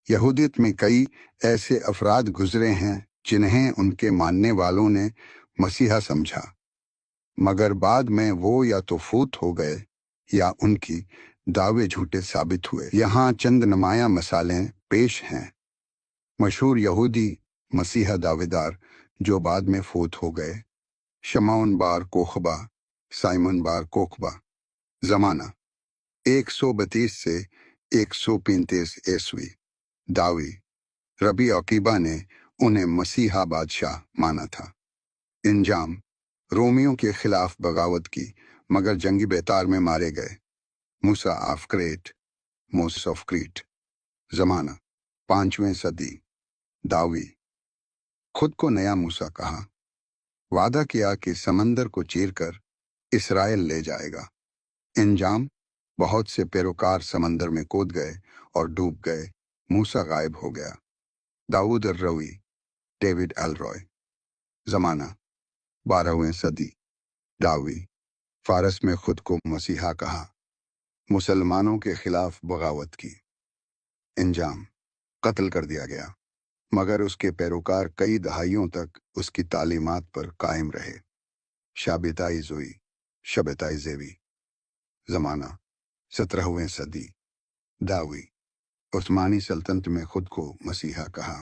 یہودیت میں کئی ایسے افراد گزرے ہیں جنہیں ان کے ماننے والوں نے مسیحا سمجھا، مگر بعد میں وہ یا تو فوت ہو گئے یا ان کی دعوے جھوٹے ثابت ہوئے۔ یہاں چند نمایاں مثالیں پیش ہیں۔ مشہور یہودی مسیحا دعوے دار جو بعد میں فوت ہو گئے: شمعون بار کوخبا، سائمن بار کوخبا۔ زمانہ 132 سے 135 عیسوی۔ دعوی: ربی عقیبہ نے انہیں مسیحا بادشاہ مانا تھا۔ انجام: رومیوں کے خلاف بغاوت کی مگر جنگی بیتار میں مارے گئے۔ موسیٰ آف کریٹ، موسیس آف کریٹ۔ زمانہ 5ویں صدی۔ دعوی: خود کو نیا موسیٰ کہا، وعدہ کیا کہ سمندر کو چیر کر اسرائیل لے جائے گا۔ انجام: بہت سے پیروکار سمندر میں کود گئے اور ڈوب گئے، موسیٰ غائب ہو گیا۔ داؤد الروی، ڈیوڈ الروئے۔ زمانہ 12ویں صدی۔ دعوی: فارس میں خود کو مسیحا کہا، مسلمانوں کے خلاف بغاوت کی۔ انجام: قتل کر دیا گیا، مگر اس کے پیروکار کئی دہائیوں تک اس کی تعلیمات پر قائم رہے۔ شابتائی زوئی، شبتائی زیوی۔ زمانہ 17ویں صدی۔ دعوی: عثمانی سلطنت میں خود کو مسیحا کہا،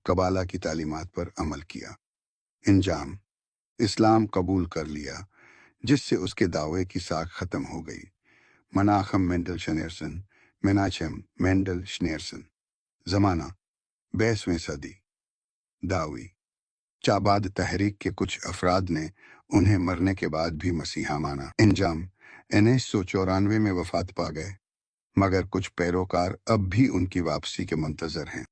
قبالہ کی تعلیمات پر عمل کیا۔ انجام: اسلام قبول کر لیا، جس سے اس کے دعوے کی ساکھ ختم ہو گئی۔ مناخم مینڈل شنیرسن، مناچم مینڈل شنیرسن۔ زمانہ 22ویں صدی۔ دعوی: چاباد تحریک کے کچھ افراد نے انہیں مرنے کے بعد بھی مسیحا مانا۔ انجام: 1994 میں وفات پا گئے، مگر کچھ پیروکار اب بھی ان کی واپسی کے منتظر ہیں۔